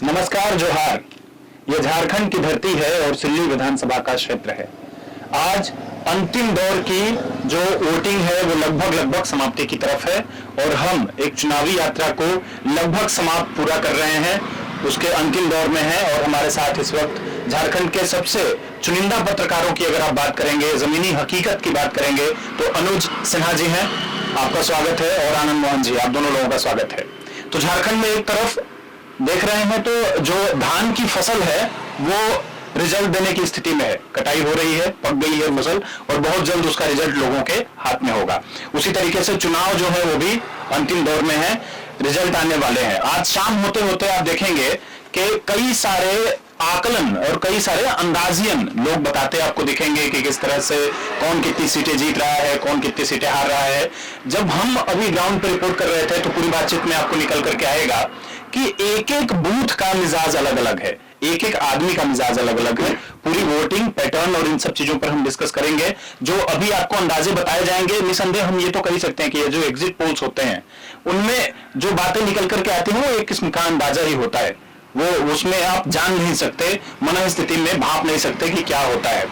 नमस्कार, जोहार। यह झारखंड की धरती है और सिल्ली विधानसभा का क्षेत्र है। आज अंतिम दौर की जो वोटिंग है वो लगभग समाप्ति की तरफ है और हम एक चुनावी यात्रा को लगभग समाप्त पूरा कर रहे हैं, उसके अंतिम दौर में हैं। और हमारे साथ इस वक्त झारखंड के सबसे चुनिंदा पत्रकारों की अगर आप बात करेंगे, जमीनी हकीकत की बात करेंगे, तो अनुज सिन्हा जी हैं, आपका स्वागत है, और आनंद मोहन जी, आप दोनों लोगों का स्वागत है। तो झारखंड में एक तरफ देख रहे हैं तो जो धान की फसल है वो रिजल्ट देने की स्थिति में है, कटाई हो रही है, पक गई है फसल और बहुत जल्द उसका रिजल्ट लोगों के हाथ में होगा। उसी तरीके से चुनाव जो है वो भी अंतिम दौर में है, रिजल्ट आने वाले हैं। आज शाम होते होते आप देखेंगे कि कई सारे आकलन और कई सारे अंदाजियन लोग बताते आपको दिखेंगे कि किस तरह से कौन कितनी सीटें जीत रहा है, कौन कितनी सीटें हार रहा है। जब हम अभी ग्राउंड पर रिपोर्ट कर रहे थे तो पूरी बातचीत में आपको निकल करके आएगा कि एक एक बूथ का मिजाज अलग अलग है, एक एक आदमी का मिजाज अलग अलग है। पूरी वोटिंग पैटर्न और इन सब चीजों पर हम डिस्कस करेंगे। जो अभी आपको अंदाजे बताए जाएंगे, निसंदेह हम ये तो कह ही सकते हैं कि ये जो एग्जिट पोल्स होते हैं उनमें जो बातें निकल करके आती हैं वो एक किस्म का अंदाजा ही होता है, वो उसमें आप जान नहीं सकते, मन स्थिति में भाप नहीं सकते कि क्या होता है।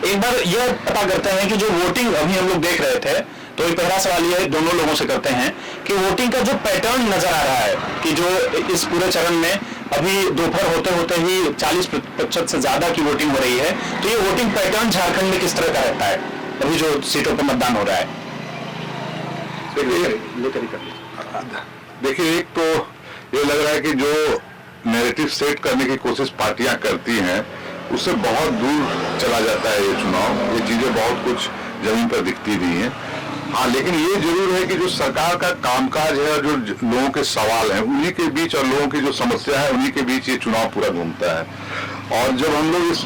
एक बार यह पता करते हैं कि जो वोटिंग अभी हम लोग देख रहे थे, तो एक पहला सवाल ये दोनों लोगों से करते हैं कि वोटिंग का जो पैटर्न नजर आ रहा है कि जो इस पूरे चरण में अभी दोपहर होते होते ही 40% से ज्यादा की वोटिंग हो रही है, तो ये वोटिंग पैटर्न झारखंड में किस तरह का रहता है अभी जो सीटों पर मतदान हो रहा है? देखिए, एक तो ये लग रहा है कि जो नैरेटिव सेट करने की कोशिश पार्टियां करती हैं उससे बहुत दूर चला जाता है ये चुनाव। ये चीजें बहुत कुछ जमीन पर दिखती भी हैं। हाँ, लेकिन ये जरूर है कि जो सरकार का कामकाज है और जो लोगों के सवाल हैं उन्हीं के बीच और लोगों की जो समस्या है उन्हीं के बीच ये चुनाव पूरा घूमता है। और जब हम लोग इस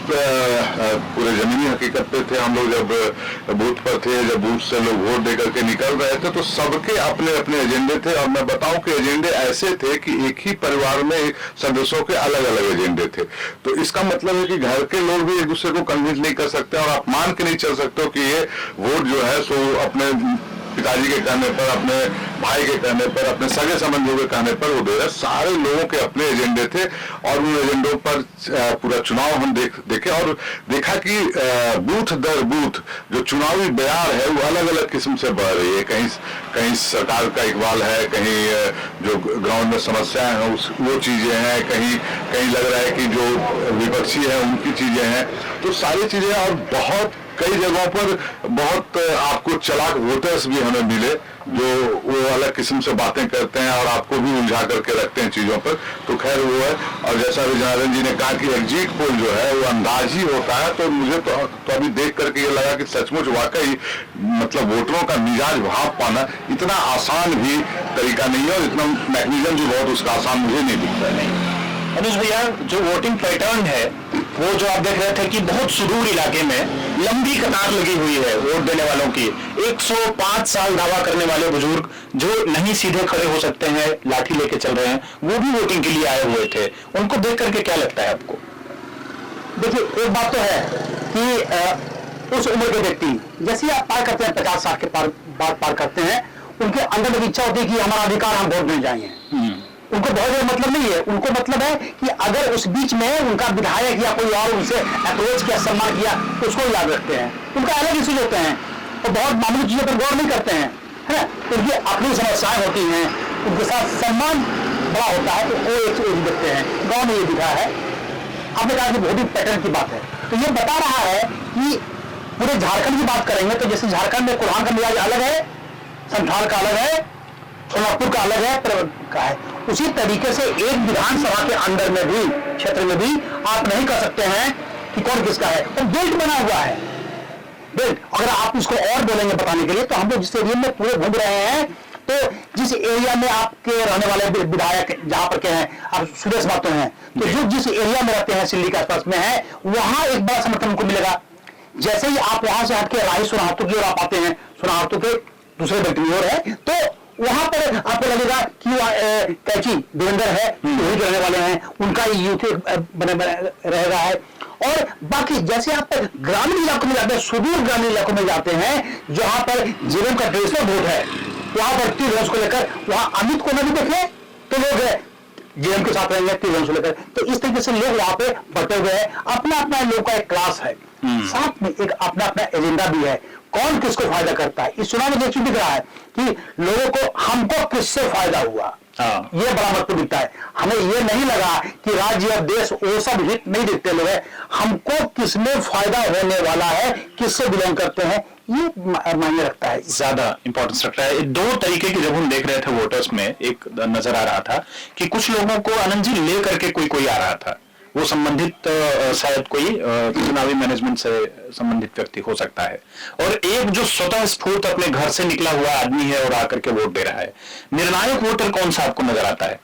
पूरे जमीनी हकीकत पे थे, हम लोग जब बूथ पर थे, जब बूथ से लोग वोट देकर के निकल रहे थे, तो सबके अपने अपने एजेंडे थे। और मैं बताऊं कि एजेंडे ऐसे थे कि एक ही परिवार में सदस्यों के अलग अलग एजेंडे थे। तो इसका मतलब है कि घर के लोग भी एक दूसरे को कन्विंस नहीं कर सकते और आप मान के नहीं चल सकते कि ये वोट जो है सो अपने पिताजी के कहने पर, अपने भाई के कहने पर, अपने सगे संबंधियों के कहने पर वो दे रहे। सारे लोगों के अपने एजेंडे थे और उन एजेंडों पर पूरा चुनाव हम देखे और देखा कि बूथ दर बूथ जो चुनावी बयार है वो अलग अलग किस्म से बढ़ रही है। कहीं सरकार का इकबाल है, कहीं जो ग्राउंड में समस्याएं हैं वो चीजें हैं, कहीं लग रहा है कि जो विपक्षी है उनकी चीजें हैं। तो सारी चीजें और बहुत कई जगहों पर बहुत आपको चालाक वोटर्स भी हमें मिले जो वो अलग किस्म से बातें करते हैं और आपको भी उलझा करके रखते हैं चीजों पर। तो खैर वो है। और जैसा अभी जनार्दन जी ने कहा कि एग्जिट पोल जो है वो अंदाज ही होता है, तो मुझे तो अभी देख करके ये लगा कि सचमुच वाकई मतलब वोटरों का मिजाज भाप पाना इतना आसान भी तरीका नहीं है और इतना मैकेनिज्म भी बहुत उसका आसान मुझे नहीं दिखता है। अनुज भैया, जो वोटिंग पैटर्न है वो जो आप देख रहे थे कि बहुत सुदूर इलाके में लंबी कतार लगी हुई है वोट देने वालों की। 105 साल दावा करने वाले बुजुर्ग जो नहीं सीधे खड़े हो सकते हैं, लाठी लेके चल रहे हैं, वो भी वोटिंग के लिए आए हुए थे। उनको देख करके क्या लगता है आपको? देखिए, एक बात तो है कि उस उम्र के व्यक्ति जैसे आप पार करते हैं, 50 साल के पार करते हैं, उनके अंदर एक इच्छा होती है कि हमारा अधिकार, हम वोट देने जाएंगे। उनको बहुत ज्यादा मतलब नहीं है। उनको मतलब है कि अगर उस बीच में उनका विधायक या कोई और उनसे अप्रोच किया, सम्मान किया, तो उसको याद रखते हैं। उनका अलग इश्यूज होते हैं और बहुत मामूली चीजों पर गौर नहीं करते हैं, है ना। उनकी अपनी समस्याएं होती हैं, उनके साथ सम्मान बड़ा होता है, तो वो एक देखते हैं। गाँव में ये दिखा है। आपने कहा कि वोटिंग पैटर्न की बात है, तो ये बता रहा है कि पूरे झारखंड की बात करेंगे तो जैसे झारखंड में कुल्हान का मिजाज अलग है, संथाल का अलग है, सोनापुर का अलग है, का है, उसी तरीके से एक विधानसभा के अंदर में भी, क्षेत्र में भी आप नहीं कर सकते हैं कि कौन किसका है। तो बेल्ट बना हुआ है, बेल्ट। अगर आप उसको और बोलेंगे बताने के लिए, तो हम लोग जिस एरिया में पूरे घूम रहे हैं, तो जिस एरिया में आपके रहने वाले विधायक जहां पर के हैं, आप सुरेश बात हैं, तो जो जिस एरिया में रहते हैं, सिल्ली के आसपास में है, वहां एक बड़ा समर्थन उनको मिलेगा। जैसे ही आप वहां से हटके राही सोनाहातू की ओर आप आते हैं, सोनाहातू के दूसरे बेल्ट की ओर है, तो वहां पर आपको लगेगा कि कैची देवेंद्र है, वही रहने वाले हैं, उनका यूथ बने रहेगा है। और बाकी जैसे आप ग्रामीण इलाकों में जाते हैं, सुदूर ग्रामीण इलाकों में जाते हैं, जहां पर जीवन का ट्रेडिशनल वोट है, वहां पर तीन को लेकर वहां अमित को न भी देखे तो लोग जेएम के साथ रहेंगे, TVM से लेकर, तो इस तरीके से लोग वहां पे बटे हुए हैं। अपना अपना लोगों का एक क्लास है, साथ में एक अपना अपना एजेंडा भी है, कौन किसको फायदा करता है। इस चुनाव में देखिए दिख रहा है कि लोगों को हमको किससे फायदा हुआ, ये बड़ा मतलब दिखता है। हमें ये नहीं लगा कि राज्य और देश वो सब हित नहीं देखते लोग हैं, हमको किसमें फायदा होने वाला है, किससे बिलोंग करते हैं, ये मायने रखता है, ज्यादा इंपॉर्टेंस रखता है। दो तरीके की जब हम देख रहे थे वोटर्स में, एक नजर आ रहा था कि कुछ लोगों को आनंद जी ले करके कोई आ रहा था, वो संबंधित शायद कोई चुनावी मैनेजमेंट से संबंधित व्यक्ति हो सकता है, और एक जो स्वतः स्फूर्त अपने घर से निकला हुआ आदमी है और आकर के वोट दे रहा है। निर्णायक वोटर कौन सा आपको नजर आता है?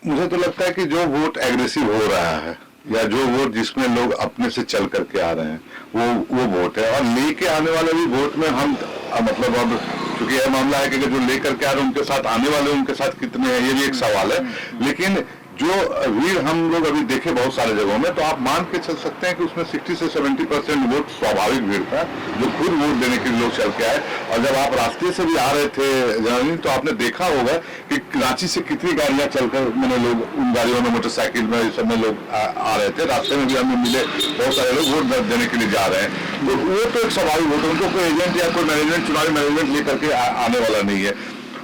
मुझे तो लगता है कि जो वोट एग्रेसिव हो रहा है या जो वोट जिसमें लोग अपने से चल करके आ रहे हैं वो वोट है। और लेके आने वाले भी वोट में हम मतलब अब क्योंकि यह मामला है कि जो लेकर के आ रहे हैं उनके साथ आने वाले उनके साथ कितने हैं, ये भी एक सवाल है। लेकिन जो भीड़ हम लोग अभी देखे बहुत सारे जगहों में, तो आप मान के चल सकते हैं कि उसमें 60 से 70% वोट स्वाभाविक भीड़ था, जो खुद वोट देने के लिए लोग चल के आए। और जब आप रास्ते से भी आ रहे थे जनानी, तो आपने देखा होगा कि रांची से कितनी गाड़ियां चलकर मैंने लोग उन गाड़ियों में, मोटरसाइकिल में, सब में लोग आ रहे थे। रास्ते में भी हमें मिले बहुत सारे लोग वोट देने के लिए जा रहे हैं। तो वो तो एक स्वाभाविक वोट है, उनको कोई एजेंट या कोई मैनेजमेंट, चुनावी मैनेजमेंट लेकर के आने वाला नहीं है।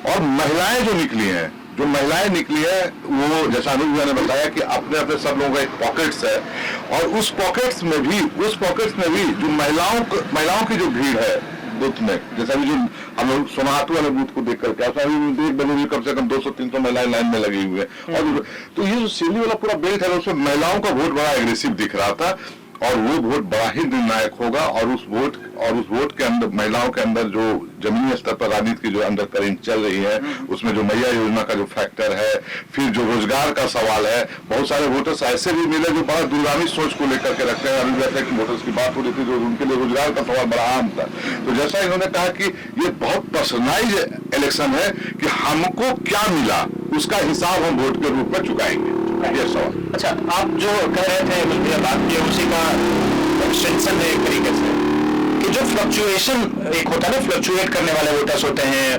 और महिलाएं जो निकली हैं, जो महिलाएं निकली है, वो जैसा अनुभव मैंने बताया कि अपने अपने सब लोगों का एक पॉकेट्स है, और उस पॉकेट्स में भी जो महिलाओं की जो भीड़ है बूथ में, जैसा भी जो हम लोग सोनाहातू वाले बूथ को देख करके 1 बजे भी कम से कम 200-300 महिलाएं लाइन में लगी हुई है। और तो ये जो सिल्ली वाला पूरा बेल्ट है, उसमें महिलाओं का वोट बड़ा एग्रेसिव दिख रहा था, और वो वोट बड़ा ही निर्णायक होगा। और उस वोट के अंदर, महिलाओं के अंदर जो जमीनी स्तर पर राजनीति की जो अंदर करंट चल रही है, उसमें जो मैया योजना का जो फैक्टर है, फिर जो रोजगार का सवाल है, बहुत सारे वोटर्स ऐसे भी मिले जो बड़ा दूरगामी सोच को लेकर के रखते हैं। अभी जैसे कि वोटर्स की बात हो रही थी, जो उनके लिए रोजगार का सवाल बड़ा आम था। तो जैसा इन्होंने कहा कि ये बहुत पर्सनलाइज इलेक्शन है कि हमको क्या मिला, उसका हिसाब हम वोट के रूप में चुकाएंगे, ये सवाल। अच्छा, आप जो कह रहे थे मिलकर बात की, उसी का एक्सटेंशन है एक तरीके से, कि जो फ्लक्चुएशन एक होता है ना, फ्लक्चुएट करने वाले वोटर्स होते हैं,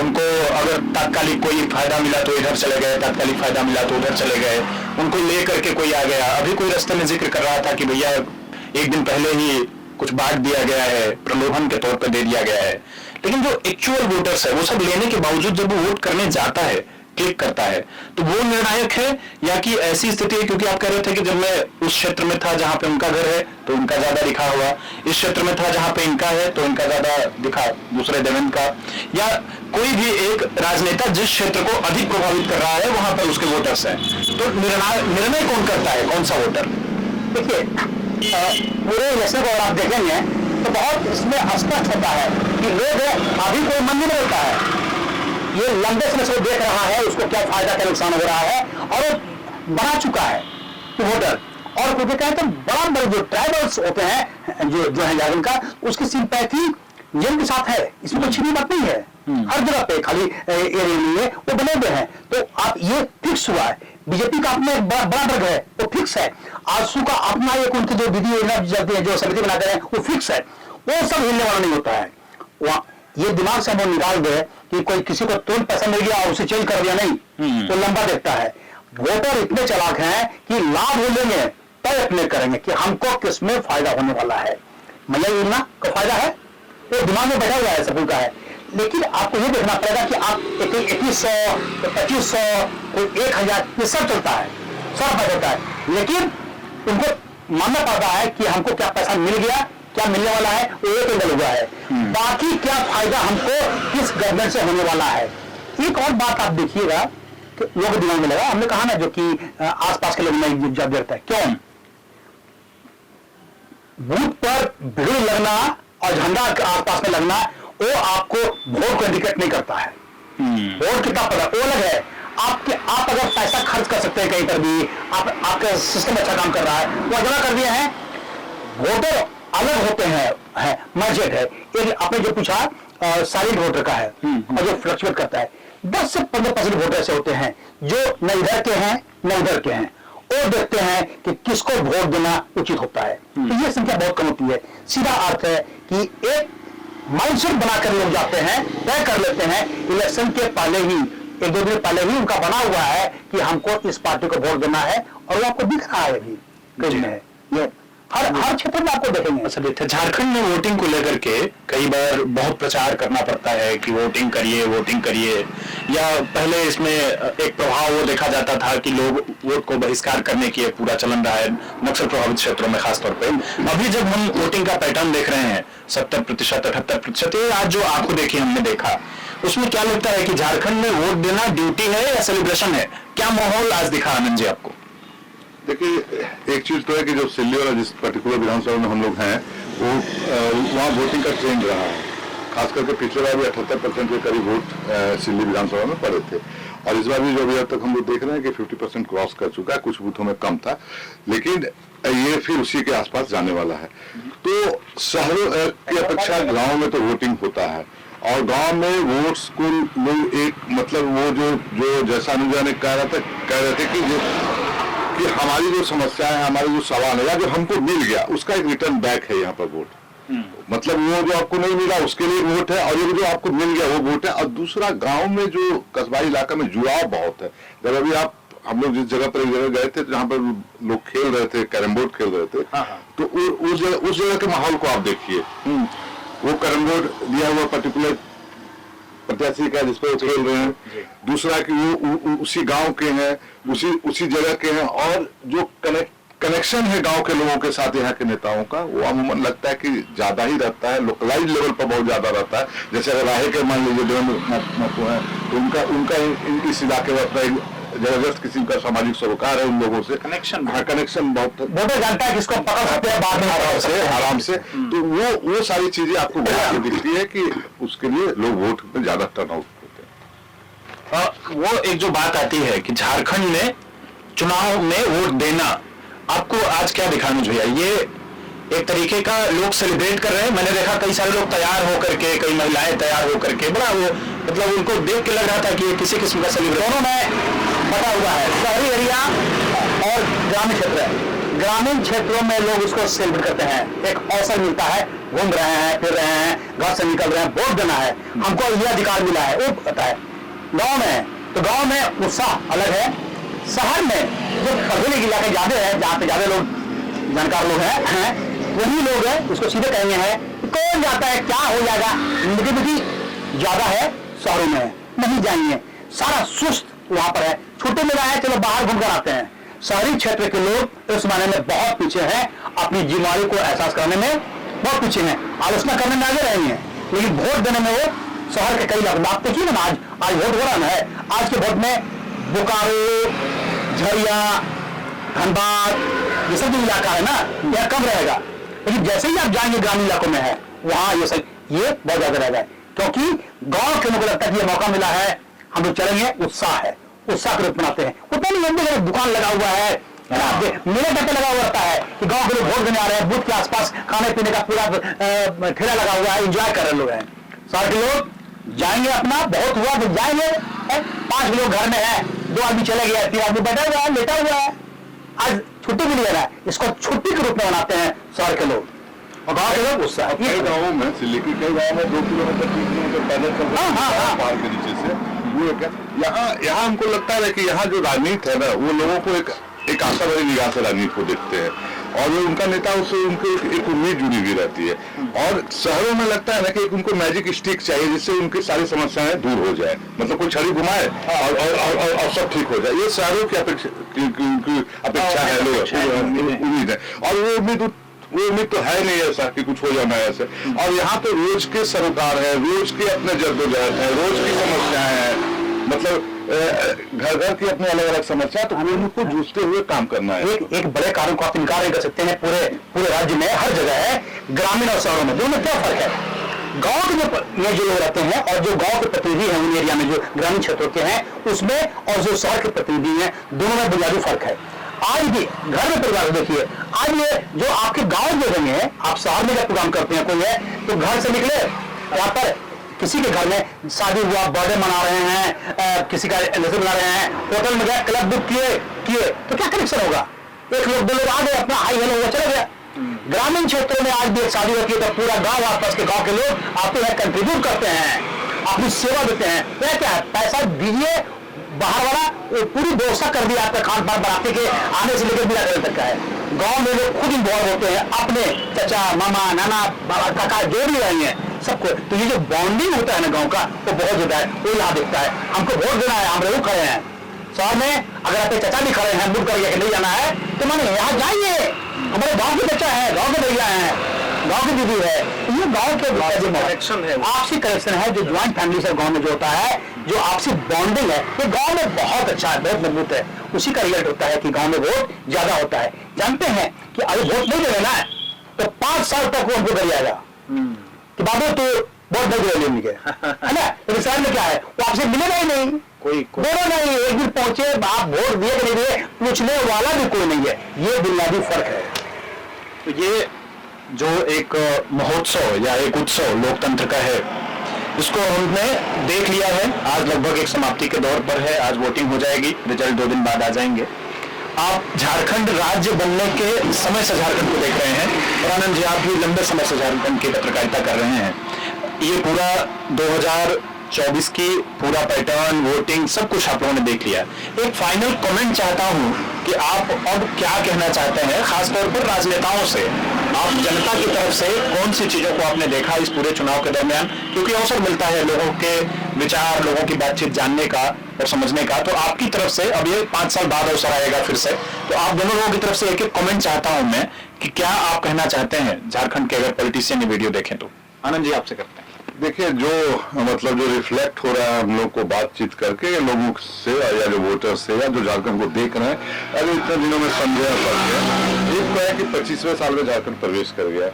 उनको अगर तात्कालिक कोई फायदा मिला तो इधर चले गए, तात्कालिक फायदा मिला तो उधर चले गए, उनको ले करके कोई आ गया। अभी कोई रास्ते में जिक्र कर रहा था कि भैया एक दिन पहले ही कुछ बांट दिया गया है, प्रलोभन के तौर पर दे दिया गया है। लेकिन जो एक्चुअल वोटर्स है, वो सब लेने के बावजूद जब वो वोट करने जाता है, क्लिक करता है, तो वो निर्णायक है, या कि ऐसी स्थिति है, क्योंकि आप कह रहे थे कि जब मैं उस क्षेत्र में था जहां पे उनका घर है तो उनका ज्यादा दिखा हुआ, इस क्षेत्र में था जहां पे इनका है तो इनका ज्यादा दिखा दूसरे देवेंद्र का, या कोई भी एक राजनेता जिस क्षेत्र को अधिक प्रभावित कर रहा है वहां पर उसके वोटर्स हैं, तो निर्णय कौन करता है, कौन सा वोटर? देखिए, पूरे इलेक्शन को अगर आप देखेंगे तो बहुत इसमें स्पष्ट होता है कि लोग अभी कोई मन नहीं होता है, ये लंबे समय से देख रहा है उसको क्या फायदा क्या नुकसान हो रहा है, और वो बना चुका है वोटर। और क्योंकि कहते हैं बड़ा बड़े जो ट्राइबल्स होते हैं, जो है जागरण का, उसकी सिंपैथी जिनके साथ है, इसमें कोई छिपी बात नहीं है। हर जगह पे खाली एरिया नहीं है, वो बने हुए हैं। तो आप ये फिक्स हुआ है, बीजेपी का अपना एक बड़ा वर्ग है, वो फिक्स है। आजसू का अपना एक उनकी जो विधि योजना चलती है, जो समिति बनाते हैं, वो फिक्स है, वो सब हिलने वाला नहीं होता है। वहां ये दिमाग से हम निकाल दे कि कोई किसी को तुरंत पैसा मिल गया और उसे चेंज कर दिया, नहीं, तो लंबा देखता है। वोटर इतने चालाक हैं कि लाभ हो लेंगे तय अपने करेंगे कि हमको किसमें फायदा होने वाला है। मैया योजना का फायदा है, वो दिमाग में बैठा हुआ है, सबका है। लेकिन आपको ये देखना पड़ेगा कि आप 2100, 2500, 1000, ये सब चलता है, सब चलता है, लेकिन उनको मानना पड़ता है कि हमको क्या पैसा मिल गया, क्या मिलने वाला है, वो एक एंगल हुआ है। बाकी क्या फायदा हमको किस गवर्नमेंट से होने वाला है। एक और बात आप देखिएगा कि लोगों के दिमाग में लगा, हमने कहा ना, जो कि आसपास के लोग में जब देता है, क्यों बूथ पर भीड़ लगना और झंडा आसपास में लगना, वो आपको वोट को इंडिकेट नहीं करता है। वोट कितना पड़ा वो अलग है। आप अगर पैसा खर्च कर सकते हैं कहीं पर भी, आपका सिस्टम अच्छा काम कर रहा है, वो जमा कर दिए हैं। वोटर अलग होते हैं, मर्जेट है। एक आपने जो पूछा साइलेंट वोटर का है, और जो फ्लक्चुएट करता है, 10 से 15% वोटर ऐसे होते हैं जो न इधर के हैं न उधर के हैं, और देखते हैं कि किसको वोट देना उचित होता है। तो ये संख्या बहुत कम होती है। सीधा अर्थ है कि एक माइंडसेट बनाकर लोग जाते हैं, तय कर लेते हैं इलेक्शन के पहले ही एक दो दिन पहले ही उनका बना हुआ है कि हमको इस पार्टी को वोट देना है, और वो आपको दिख रहा है भी कहीं में है। ये हर क्षेत्र में आपको देखेंगे। अच्छा, झारखंड में वोटिंग को लेकर के कई बार बहुत प्रचार करना पड़ता है कि वोटिंग करिए, या पहले इसमें एक प्रभाव वो देखा जाता था कि लोग वोट को बहिष्कार करने की पूरा चलन रहा है नक्सल प्रभावित क्षेत्रों में खासतौर पे। अभी जब हम वोटिंग का पैटर्न देख रहे हैं 70%, 78%, ये आज जो आंखों देखी हमने देखा, उसमें क्या लगता है कि झारखंड में वोट देना ड्यूटी है या सेलिब्रेशन है? क्या माहौल आज दिखा आनंद जी आपको? देखिए, एक चीज तो है कि जो सिल्ली वाला जिस पर्टिकुलर विधानसभा में हम लोग हैं, वो वहाँ वोटिंग का ट्रेंड रहा है। खास करके पिछले बार भी 78% के करीब वोट सिल्ली विधानसभा में पड़े थे, और इस बार भी जो अभी तक हम लोग देख रहे हैं कि 50% क्रॉस कर चुका है। कुछ बूथों में कम था, लेकिन ये फिर उसी के आसपास जाने वाला है। तो शहरों की अपेक्षा गाँव में तो वोटिंग होता है, और गांव में वोट्स को लोग एक मतलब वो जो जैसा अनुजा ने कह रहे थे कि हमारी जो समस्या है, हमारे जो सवाल है, या जो हमको मिल गया उसका एक रिटर्न बैक है यहाँ पर वोट। मतलब वो जो आपको नहीं मिला उसके लिए वोट है, और ये जो आपको मिल गया वो वोट है। और दूसरा, गांव में जो कस्बाई इलाका में जुड़ाव बहुत है। जब अभी हम लोग जिस जगह पर एक जगह गए थे जहाँ पर लोग खेल रहे थे, कैरम बोर्ड खेल रहे थे, तो उस जगह के माहौल को आप देखिए। वो कैरम बोर्ड दिया हुआ पर्टिकुलर प्रत्याशी का जिस पर वो खेल रहे हैं, दूसरा कि वो उसी गांव के हैं, उसी जगह के हैं, और जो कनेक्शन है गांव के लोगों के साथ यहाँ के नेताओं का, वो अमूमन लगता है कि ज्यादा ही रहता है, लोकलाइज लेवल पर बहुत ज्यादा रहता है। जैसे अगर राहे के मान लीजिए देवेंद्र है, तो उनका इस इलाके में अपना जबरदस्त किस्म का सामाजिक सरोकार है उन लोगों से, कनेक्शन बहुत जानता है, किसको पकड़ सकते हैं बाद में आराम से। तो वो सारी चीजें आपको दिखती है कि उसके लिए लोग वोट में ज्यादा टर्नआउट होते हैं। वो एक जो बात आती है कि झारखंड में चुनाव में वोट देना, आपको आज क्या दिखाना चाहिए? ये एक तरीके का लोग सेलिब्रेट कर रहे हैं। मैंने देखा कई सारे लोग तैयार होकर के, कई महिलाएं तैयार होकर के, बड़ा वो मतलब उनको देख के लग रहा था कि ये किसी किस्म का सेलिब्रेशन। दोनों में बटा हुआ है, शहरी एरिया और ग्रामीण क्षेत्र। ग्रामीण क्षेत्रों में लोग इसको सेलिब्रेट करते हैं, एक अवसर मिलता है, घूम रहे हैं, फिर रहे हैं, घर से निकल रहे हैं, वोट देना है, हमको ये अधिकार मिला है, वो पता है। गाँव में तो गाँव में उत्साह अलग है। शहर में जो पढ़े इलाके ज्यादा है, जहाँ पे ज्यादा लोग जानकार लोग हैं, वही लोग हैं, उसको सीधे कहेंगे हैं कौन जाता है, क्या हो जाएगा, नेगेटिविटी ज्यादा है। शहरों में नहीं जाएंगे, सारा सुस्त वहां पर है। छुट्टी में आए, चलो बाहर घूमकर आते हैं। शहरी क्षेत्र के लोग इस मायने में बहुत पीछे हैं, अपनी जिम्मेदारी को एहसास करने में बहुत पीछे हैं, आलोचना करने में आगे रहेंगे, लेकिन वोट देने में वो शहर के कई लोग बात देखिए ना, आज वोट हो रहा है। आज के वोट में बोकारो, झरिया, धनबाद, ये सब जो इलाका है ना, यह कम रहेगा, लेकिन जैसे ही आप जाएंगे ग्रामीण इलाकों में है, वहां ये बहुत ज्यादा रहेगा, क्योंकि गांव के लोगों को लगता है कि ये मौका मिला है, हम लोग चलेंगे, उत्साह है, उत्साह के रूप बनाते हैं। उतना नहीं लंबे दुकान लगा हुआ है, मेरे डब्बे लगा हुआ रहता है कि गांव के लोग वोट देने आ रहे हैं, बूथ के आसपास खाने पीने का पूरा ठेला लगा हुआ है, एंजॉय कर रहे लोग हैं। शहर के लोग जाएंगे, अपना बहुत हुआ तो जाएंगे, 5 लोग घर में है, 2 आदमी चले गए, 3 आदमी बैठा हुआ है, लेटा हुआ है, आज छुट्टी भी नहीं है, इसको छुट्टी के रूप में मनाते हैं शहर के लोग, और गाँव के लोग उत्साह। कई गाँवों में, सिल्ली की कई गाँवों में 2 किलोमीटर 3 किलोमीटर पैदल चल रहे हैं पहाड़ के नीचे से। वो यहाँ हमको लगता है कि यहाँ जो राजनीति है ना, वो लोगों को एक आशा भरी निगाह से राजनीति को देखते हैं, और वो उनका नेता उससे उनको एक उम्मीद जुड़ी हुई रहती है। और शहरों में लगता है ना कि उनको मैजिक स्टिक चाहिए जिससे उनकी सारी समस्याएं दूर हो जाए, मतलब कोई छड़ी घुमाए और सब ठीक हो जाए। ये शहरों की अपेक्षा है, उम्मीद है, और वो उम्मीद तो है नहीं ऐसा कि कुछ हो जाना है ऐसे। और यहाँ पे रोज के सरोकार है, रोज के अपने जद्दोजहद है, रोज की समस्याएं हैं, मतलब घर घर की अपनी अलग अलग समस्या, तो हमें उनको जूझते हुए काम करना है। एक बड़े कारण को आप इनकार नहीं कर सकते हैं, पूरे राज्य में हर जगह है, ग्रामीण और शहरों में, दोनों में क्या फर्क है? गांव के जो लोग रहते हैं और जो गांव के प्रतिनिधि हैं उन एरिया में जो ग्रामीण क्षेत्रों के हैं उसमें, और जो शहर के प्रतिनिधि हैं, दोनों में बुनियादी फर्क है। आज भी घर में परिवार देखिए, आज ये जो आपके गांव में रहेंगे, आप शहर में जब प्रोग्राम करते हैं कोई है, तो घर से निकले, यहाँ पर किसी के घर में शादी हुआ, बर्थडे मना रहे हैं, किसी का एनिवर्सरी मना रहे हैं, होटल में गए, क्लब बुक किए, तो क्या कनेक्शन होगा? एक लोग 2 लोग आ गए, अपना हाई हेलो हुआ, चले गए। ग्रामीण क्षेत्रों में आज भी एक शादी होती है तो पूरा गांव, आसपास के गांव के लोग आते हैं, कंट्रीब्यूट करते हैं, अपनी सेवा देते हैं। वह क्या है, पैसा दीजिए, बाहर वाला वो पूरी व्यवस्था कर दिया आपका खान पान बनाते के आने से लेकर बिना करने तक का है। गांव में लोग खुद इन्वॉल्व होते हैं, अपने चाचा मामा नाना बाबा काका जो भी रही हैं सबको। तो ये जो बॉन्डिंग होता है ना गांव का, वो बहुत ज्यादा है। वो यहाँ दिखता है, हमको वोट देना है, हम लोग खड़े हैं शहर में, अगर आपके चाचा भी खड़े हैं मुड़ करके नहीं जाना है तो माने यहाँ जाइए, हमारे गांव के बच्चा है, गांव के भैया है, गांव की दीदी है। ये गांव के कनेक्शन है, आपसी कनेक्शन है, जो ज्वाइंट फैमिली से गांव में जो होता है, जो आपसी बॉन्डिंग है, ये गांव में बहुत अच्छा है, बहुत मजबूत है। उसी का रिजल्ट होता है कि गांव में वोट ज्यादा होता है। जानते हैं कि अगर वोट नहीं देना है तो 5 साल तक वो हमको कर जाएगा कि बाबू तो वोट नहीं दे लेंगे, है ना। लेकिन शहर में क्या है, वो आपसे मिलेगा ही नहीं, कोई बोलो नहीं, एक दिन पहुंचे आप वोट दिए कि नहीं दिए पूछने वाला भी कोई नहीं है। ये बुनियादी फर्क है। तो ये जो एक महोत्सव या एक उत्सव लोकतंत्र का है, इसको हमने देख लिया है। आज लगभग एक समाप्ति के दौर पर है। आज वोटिंग हो जाएगी, रिजल्ट 2 दिन बाद आ जाएंगे। आप झारखंड राज्य बनने के समय से झारखंड को देख रहे हैं और आनंद जी आप भी लंबे समय से झारखंड की पत्रकारिता कर रहे हैं। ये पूरा 2024 की पूरा पैटर्न, वोटिंग, सब कुछ आप लोगों ने देख लिया। एक फाइनल कमेंट चाहता हूं कि आप अब क्या कहना चाहते हैं, खासतौर पर राजनेताओं से। आप जनता की तरफ से कौन सी चीजों को आपने देखा इस पूरे चुनाव के दरमियान, क्योंकि अवसर मिलता है लोगों के विचार, लोगों की बातचीत जानने का और समझने का। तो आपकी तरफ से, अब ये 5 साल बाद अवसर आएगा फिर से, तो आप दोनों लोगों की तरफ से एक एक कमेंट चाहता हूं मैं कि क्या आप कहना चाहते हैं झारखंड के अगर पॉलिटिशियन ये वीडियो देखें तो। आनंद जी आपसे करते हैं। देखिए, जो मतलब जो रिफ्लेक्ट हो रहा है हम लोग को बातचीत करके लोगों से या जो वोटर से या जो झारखंड को देख रहे हैं, अरे इतने दिनों में समझे पड़ गया। एक तो है कि 25वें साल में झारखंड प्रवेश कर गया,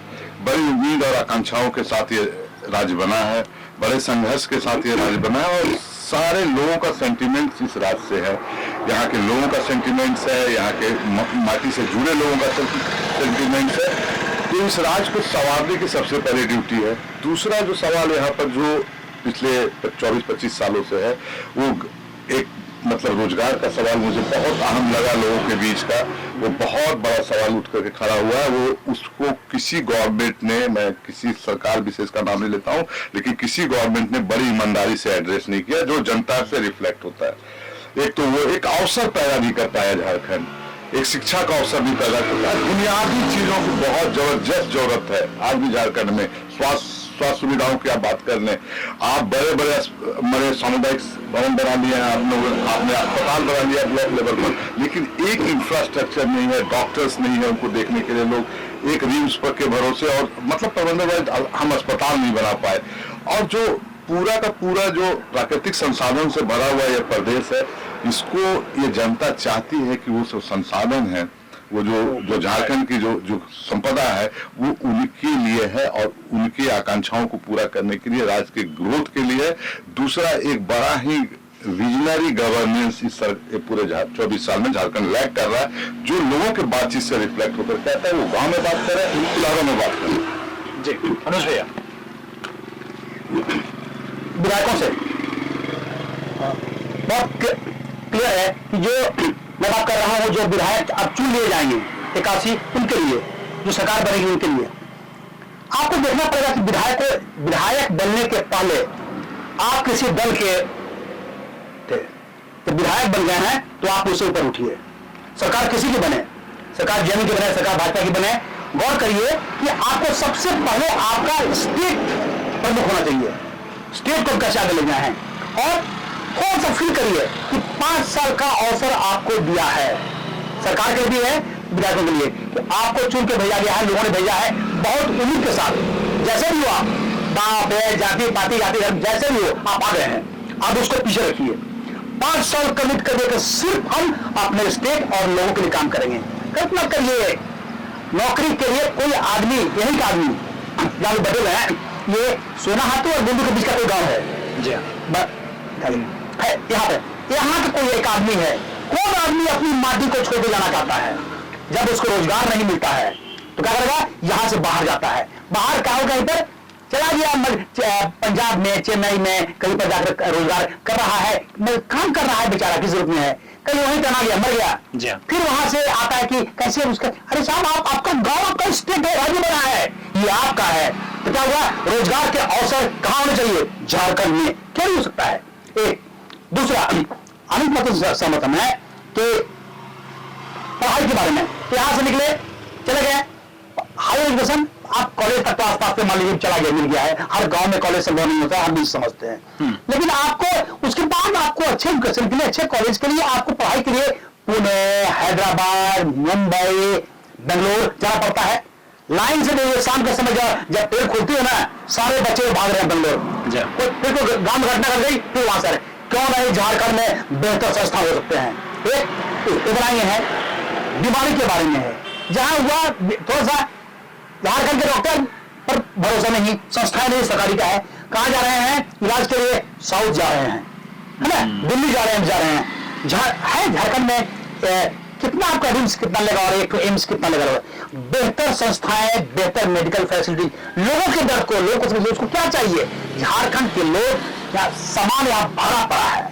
बड़ी उम्मीद और आकांक्षाओं के साथ ये राज्य बना है, बड़े संघर्ष के साथ ये राज्य बना है और सारे लोगों का सेंटिमेंट इस राज्य से है। यहाँ के लोगों का सेंटिमेंट्स है, यहाँ के माटी से जुड़े लोगों का सेंटिमेंट्स है। तो इस राज्य को संवारने की सबसे पहले ड्यूटी है। दूसरा जो सवाल यहाँ पर जो पिछले 24-25 सालों से है, वो एक मतलब रोजगार का सवाल मुझे बहुत अहम लगा लोगों के बीच का। वो बहुत बड़ा सवाल उठ करके खड़ा हुआ है। वो उसको किसी गवर्नमेंट ने, मैं किसी सरकार विशेष का नाम नहीं लेता हूँ, लेकिन किसी गवर्नमेंट ने बड़ी ईमानदारी से एड्रेस नहीं किया, जो जनता से रिफ्लेक्ट होता है। एक तो वो एक अवसर पैदा नहीं कर पाया झारखंड, एक शिक्षा का अवसर भी पैदा करता है। बुनियादी चीजों की बहुत जबरदस्त जरूरत है आज भी झारखंड में। स्वास्थ्य सुविधाओं की आप बात कर लें, आप बड़े बड़े सामुदायिक भवन बना लिए हैं, आपने अस्पताल बना लिया ब्लॉक लेवल पर, लेकिन एक इंफ्रास्ट्रक्चर नहीं है, डॉक्टर्स नहीं है उनको देखने के लिए। लोग एक रिम्स पर के भरोसे और मतलब प्रबंधन हम अस्पताल नहीं बना पाए। और जो पूरा का पूरा जो प्राकृतिक संसाधन से भरा हुआ यह प्रदेश है, इसको ये जनता चाहती है कि वो संसाधन है, वो जो झारखंड की जो संपदा है, वो उनके लिए है और उनकी आकांक्षाओं को पूरा करने के लिए, राज्य के ग्रोथ के लिए। दूसरा, एक बड़ा ही विजनरी गवर्नेंस इस पूरे 24 साल में झारखंड लैग कर रहा है, जो लोगों के बातचीत से रिफ्लेक्ट होकर कहता है। वो गांव में बात करें, इलाकों में बात करें। जी अनुज भैया। विधायकों से बहुत क्लियर है कि जो मैं बात कर रहा हूं, जो विधायक अब चुन लिए जाएंगे 81, उनके लिए जो सरकार बनेगी उनके लिए आपको देखना पड़ेगा कि विधायक बनने के पहले आप किसी दल के थे, तो विधायक बन गए हैं तो आप उससे ऊपर उठिए। सरकार किसी की बने, सरकार जेएमयू की बने, सरकार भाजपा की बने, गौर करिए कि आपको सबसे पहले आपका स्टेट प्रमुख होना चाहिए। स्टेट को कैसे आगे ले जाए हैं और कौन सा फील करिए कि 5 साल का अवसर आपको दिया है, सरकार के लिए है, विधायकों के लिए, कि आपको चुन के भेजा गया है, लोगों ने भेजा है बहुत उम्मीद के साथ। जैसे भी हो आप, बाप है, जाति पाति जाति धर्म जैसे भी हो, आप आ गए हैं, आप उसको पीछे रखिए। 5 साल कमिट कर देकर सिर्फ हम अपने स्टेट और लोगों के लिए काम करेंगे। कल्पना करिए, नौकरी के लिए कोई आदमी, यही का आदमी जहां बदल है, ये सोना हाथू और बुंदू के बीच का कोई गांव है जी है, यहाँ का कोई एक आदमी है। कौन आदमी अपनी माटी को छोड़ के जाना चाहता है? जब उसको रोजगार नहीं मिलता है तो क्या करेगा? यहाँ से बाहर जाता है। बाहर कहीं पर चला गया, पंजाब में, चेन्नई में, कहीं पर जाकर रोजगार कर रहा है, काम कर रहा है, बेचारा की जरूरत में है। कहीं वहीं तना गया, मर गया। जी हाँ। फिर वहां से आता है कि कैसे उसका, अरे साहब आपका गांव, आपका स्टेट है, राज्य बना है, ये आपका है, तो क्या हुआ, रोजगार के अवसर कहां होने चाहिए, झारखंड में, क्या नहीं हो सकता है। एक दूसरा अमित मत सहमत है कि पढ़ाई के बारे में, यहां से निकले चले गए हायर एजुकेशन, आप कॉलेज तक तो आसपास से मान लीजिए चला गया, मिल गया है, हर गांव में कॉलेज संभव नहीं होता है, हम भी समझते हैं। लेकिन आपको उसके बाद आपको अच्छे एजुकेशन के लिए, अच्छे कॉलेज के लिए, आपको पढ़ाई के लिए पुणे, हैदराबाद, मुंबई, बेंगलोर जाना पड़ता है। लाइन से देखिए, शाम के समय जब पेड़ खुलती है ना, सारे बच्चे भाग रहे हैं बेंगलोर, फिर तो गांव में घटना कर गई, फिर वहां से क्यों नहीं झारखंड में बेहतर संस्था हो सकते हैं। इतना ही है, बीमारी के बारे में है, जहां हुआ थोड़ा सा झारखंड के डॉक्टर पर भरोसा नहीं, संस्थाएं नहीं सरकारी का है, कहां जा रहे हैं इलाज के लिए, साउथ जा रहे हैं, है ना, दिल्ली जा रहे हैं, है झारखंड में कितना आपका रिम्स कितना लगा और एक एम्स कितना लगा हुआ, बेहतर संस्थाएं, बेहतर मेडिकल फैसिलिटी, लोगों के दर्द को, लोगों को समझिए, उसको क्या चाहिए, झारखंड के लोग क्या सामान यहाँ भरा पड़ा है,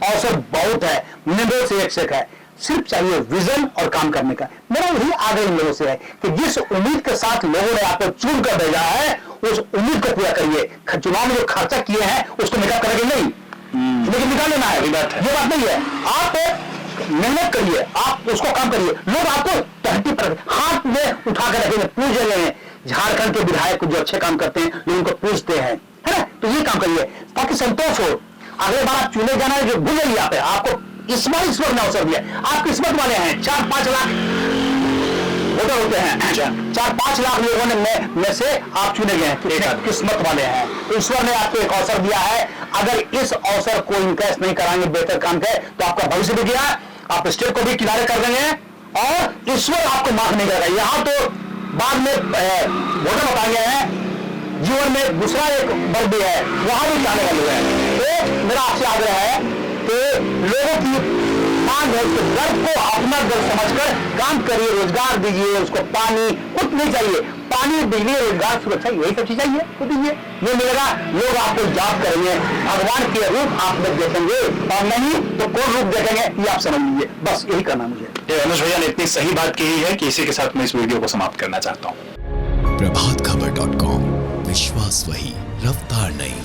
अवसर बहुत है, मिनरल से एक है, सिर्फ चाहिए विजन और काम करने का। मेरा वही आग्रह इन लोगों से है कि जिस उम्मीद के साथ लोगों ने आपको चुन कर भेजा है, उस उम्मीद को पूरा करिए। चुनाव में जो खर्चा किए हैं उसको निकाल करेंगे नहीं, लेकिन निकाल लेना है, ये बात नहीं है। आप मेहनत करिए, आप उसको काम करिए, लोग आपको टहटी पर हाथ में उठा कर रखेंगे, पूछ रहे हैं। झारखंड के विधायक जो अच्छे काम करते हैं लोग उनको पूछते हैं, है ना, तो ये काम करिए ताकि संतोष हो। अगले बार आप चुने जाना है, जो भूल जाइए, आपको इस बार ने अवसर दिया, आप किस्मत वाले हैं। 4-5 लाख वोटर होते हैं, 4-5 लाख लोगों में से आप चुने गए हैं, किस्मत वाले हैं। ईश्वर ने आपको एक अवसर दिया है, अगर इस अवसर को इनकेस नहीं कराएंगे, बेहतर काम करें, तो आपका भविष्य भी गया, आप स्टेट को भी किनारे कर देंगे और ईश्वर आपको माफ नहीं करेगा। यहाँ तो बाद में वोटर बताएंगे हैं, जीवन में दूसरा एक वर्ग भी है, वहां भी जाने वाले हैं। तो मेरा आपसे आग्रह है कि लोगों की मांग है, उसके दर्द को अपना दर्द समझकर काम करिए, रोजगार दीजिए उसको, पानी कुछ नहीं चाहिए, पानी, बिजली, रोजगार, सुरक्षा, यही सब चीज चाहिए तो दीजिए, ये मिलेगा, लोग आपको याद करेंगे, भगवान के रूप आप लोग देखेंगे, और नहीं तो कौन रूप देखेंगे ये आप समझ लीजिए। बस यही करना मुझे। अनुज भैया ने इतनी सही बात कही है कि इसी के साथ मैं इस वीडियो को समाप्त करना चाहता हूँ। प्रभातखबर.com, विश्वास वही, रफ्तार नहीं।